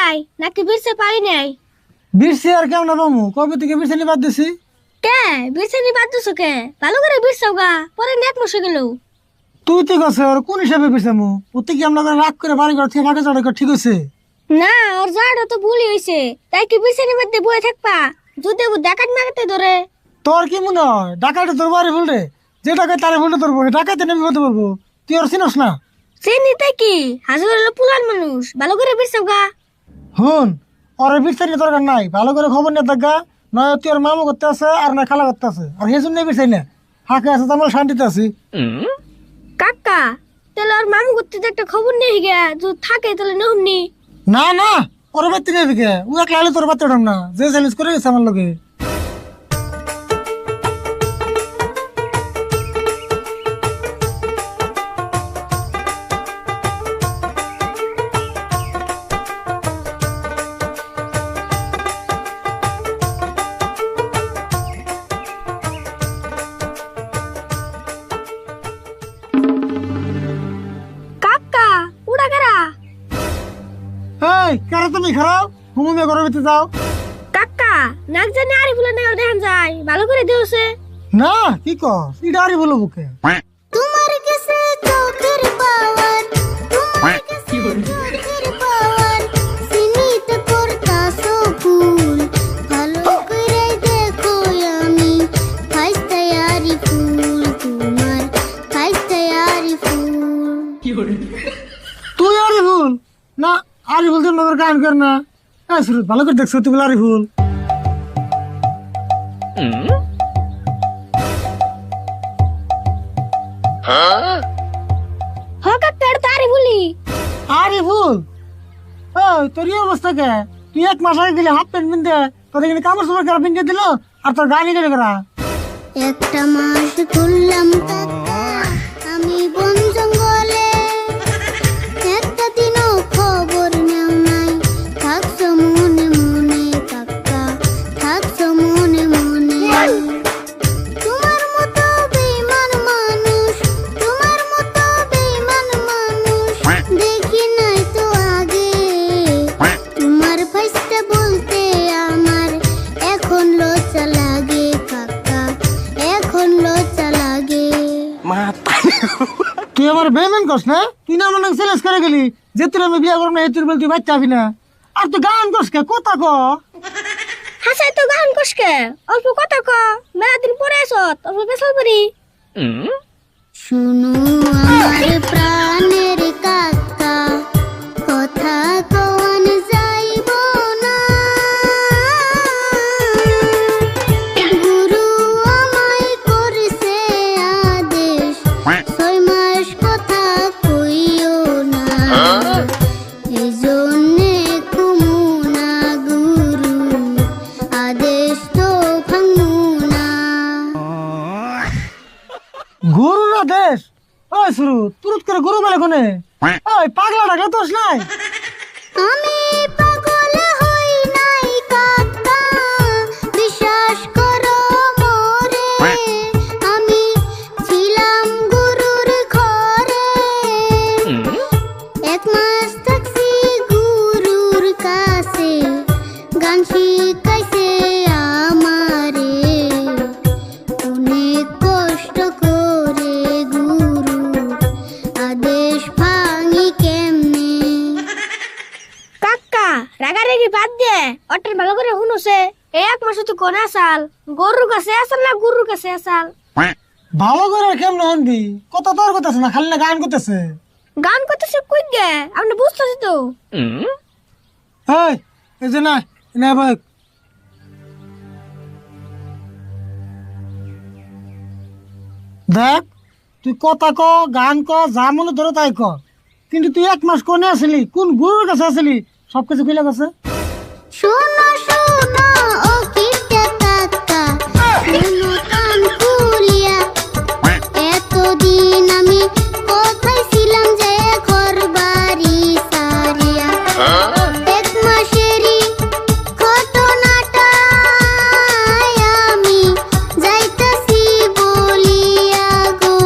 নাই নাকি বিরছে পারি নাই? বিরছি আর কেমন পামু? কবে থেকে বিরছানি বাদ দিছি? কে বিরছানি বাদ দিছো কে? ভালো করে বিরছাও গা, পরে নেট মশে গেল। তুই তো গেছে আর কোন হিসাবে বিরছামু? ওতে কি আমরা রাগ করে বাড়ি ঘর থেকে ফাঁকা চড়া ঠিক হয়েছে? না, ওর জাড়া তো ভুলই হইছে, তাই কি বিরছানি মধ্যে বয়ে থাকবা? যদি ও ডাকাত মারাতে ধরে। তোর কি মনে হয় ডাকাইতে তোর বাড়ি ভুলরে? যে ডাকাই তারে ভুলতে ধরবো, ডাকাইতে নেমে হতে বলবো। তুই আর চিনস না? চিনি তাই কি? হাজার হলো পুলার মানুষ, ভালো করে বিরছাও গা। হুন, ওর বিরছানি দরকার নাই, ভালো করে খবর নিয়ে দেখা। নয় তুই আর মামু করতে আছে আর না খালা করতে আছে, আর সেই জন্য বিরছাই না। ফাঁকে আছে তো আমরা শান্তিতে আছি। কাকা, তাহলে ওর মামু করতে তো একটা খবর নেই গে, যদি থাকে তাহলে নেহমনি। না না, ওর বাড়িতে নেবি কে? ও একলা হলে তোর বাড়িতে ওঠাম না, যে চ্যালেঞ্জ করে গেছে আমার লগে। কাকা, উড়া কারা? এই কারা তুমি খারাপ হুমুমে ঘরের ভিতরে যাও। কাকা, নাক জানি আরে ফুলে না দেখান যায়, ভালো করে দিওছে। না কি কর, এটা আরই বলো বুকে। তোমার কাছে চোখের পাওয়ার, তোমার কাছে চোখের পাওয়ার, সীমিত করতাছো ফুল, ভালো করে দেখো আমি ফাইস্তায়ারি ফুল, তোমার ফাইস্তায়ারি ফুল। তুই আরই ভুল না? আরই ভুল তোর নগর গান কর না। শুরু ভালো করে দেখছো তুই আরই ভুল। হ কাকা, এটা তো আরে বলি। আরই ভুল। তোর এই অবস্থা কে? তুই এক মাস আগে গেলে হাফ প্যান্ট পিনতে, তোর এখানে কাপড় চোপড় করা পিনতে দিল, আর তোর গানই গেলে করা। একটা মাস ঘুরলাম কাকা আমি বন জঙ্গলে, একটা দিনও খবর নেও নাই, থাকছো মনে মনে কাকা, থাকছো মনে মনে। তোমার মতো বেঈমান মানুষ, তোমার মতো বেঈমান মানুষ দেখি নাই তো আগে। তোমার ফাইসটা বলতে আমার এখন লজ্জা লাগে কাকা, এখন লজ্জা লাগে। তুই আমার বেমেন করস না? তুই না মনে চ্যালেঞ্জ করে গেলি যে তুই আমি বিয়ে করবো না, তুই বল তুই বাচ্চা হবি না। আর তুই গান করস কে? কথা ক। হাসাই তো গান কষকে, অল্প কথা ক, মেলা দিন পরে আসত, অল্প বেসাল পারি। শুনো আমার প্রাণের কাকা, কথা কওয়ান যাইব না, গুরু আমায় করছে আদেশ, 6 মাস কথা কইও না, এই জন্যে কুমু না গুরু, আদেশ তো ভাঙু না। গরুর দেশ? ওই শুরু তুরুত করে গরু মেলে কোনে? ওই পাগলা ডাকলে দোষ নাই। আমি পাগল হই নাই কাকা, বিশ্বাস করো মোরে, আমি ছিলাম গুরুর ঘরে, 1 মাস থাকছি গুরুর কাছে, গান শিখাইছে আমারে, অনেক কষ্ট করে গুরু, আদেশ ভাঙি কেমনে। কাকা, রাগারাগি বাদ দে, অটের ভালো করে শুনুছে, এই 1 মাস তুই কোন আসাল, গরুর কাছে আসাল না গুরুর কাছে আসাল? ভালো করে কেমন হনবি? কত তোর করতেছে না, খালি না গান করতেছে। গান করতেছে কই গে, আপনি বুঝতেছি তো। এই যে না না ভাই, দেখ তুই কথা ক, গান ক, যা মনে ধরে তাই ক, কিন্তু তুই 1 মাস কোনে আসলি, কোন গুরুর কাছে আসলি, সবকিছু খুলে গেছে। শোনো শোনো ও কিটা কাকা, শোনো কান খুলিয়া, এতদিন আমি কোথায় ছিলাম যে ঘর বাড়ি সারিয়া, 1 মাসেরই ঘটনাটা আমি যাইতাছি বলিয়া গো।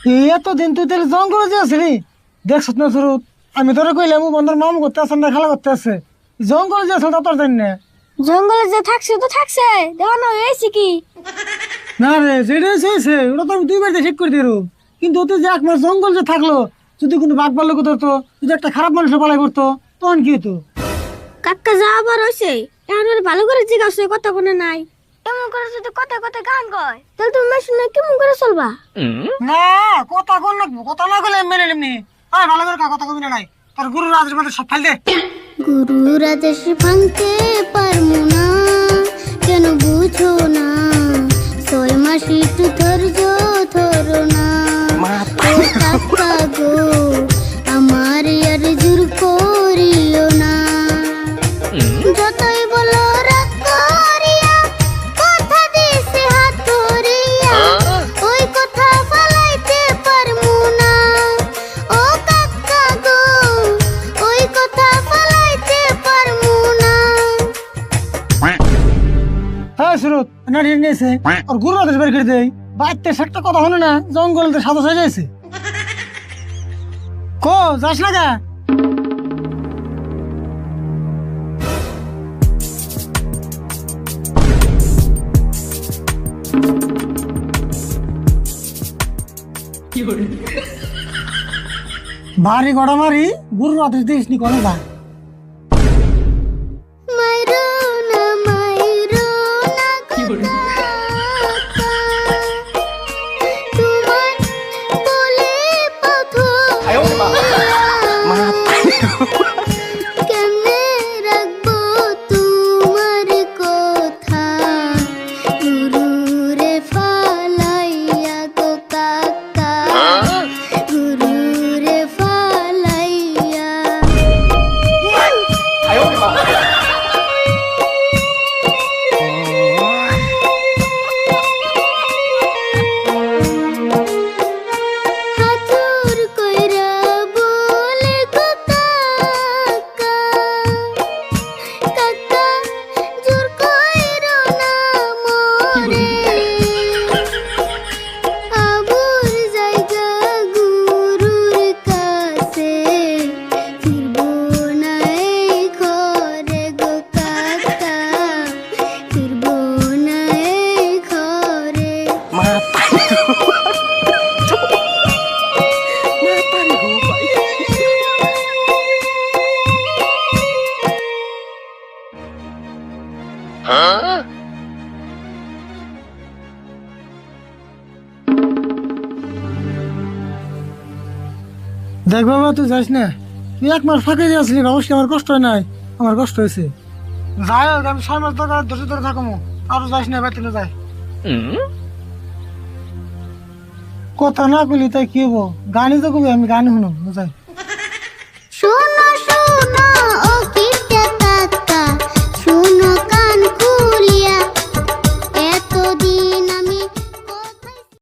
এই এতদিন তুই তাহলে জঙ্গলে যে আসলি দেখছ না শুরু আমি তোরা কইলাম বন্ধুর মামু করতে আসেন না খেলা করতে আসছে জঙ্গলে যে আসলে তোর জানি না জঙ্গলে যে থাকছে তো থাকছে দেখো না হয়েছে কি না রে যেটা হয়েছে ওটা তো আমি 2 বাড়িতে ঠিক করে দিই কিন্তু তুই যে 1 মাস জঙ্গল যে থাকলো যদি কোনো বাঘ ভাল্লুক ধরতো যদি একটা খারাপ মানুষের পালাই করতো তখন কি হতো কাকা যা আবার হয়েছে এখন ওর ভালো করে জিজ্ঞাসা কথা কোনো নাই এমন করে যদি কথা কথা গান কয় তাহলে তুমি শুনে কেমন করে চলবা না কথা কোন লাগবো কথা না বলে মেনে নেমনি আয় ভালো করে কথা কবি না নাই তোর গুরু রাজের মধ্যে সব ফাইল দে গুরু রাজেশ ভাঙতে পারমু না কেন বুঝো না 6 মাস একটু ধৈর্য ধরো না ও কাকা গো আমার আর জোর করিও না যতই বলো রাগ করিয়া কথা দিছে হাত ধরিয়া ওই কথা ফলাইতে পারমু না ও কাকা গো ওই কথা ফলাইতে পারমু না হ্যাঁ সুরত না ঠিক নিয়েছে আর গুরু রাজেশ বের করে দেই বাইতে একটা কথা হলো না জঙ্গলে সাদা হয়ে যাইছে কো যাস না গা ভারী গড়া মারি গুরু রাজেশ দিস নি কোনো যা মাইরো না তোমার বলে কেমনে রাখবো তোমার কথা গুরুরে ফালাইয়া গো কাকা গুরুরে ফালাইয়া হাতুর কইরা বলে গো কাকা কাকা জোর কইরো না মোরে আবুর জায়গা গুরুর কাছে ফিরবো না এই ঘরে গো কাকা ফিরবো না এই ঘরে দেখ বাবা তুই যাস না তুই 1 মাস ফাঁকে দিয়ে আসলি অবশ্যই আমার কষ্ট হয় নাই আমার কষ্ট হয়েছে যাই হোক আমি 6 মাস ধরে ধরে থাকবো আরো যাস না বাইতে যাই কথা না কইলি তাই কি হবো গানই তো কবি আমি গান শুনো যাই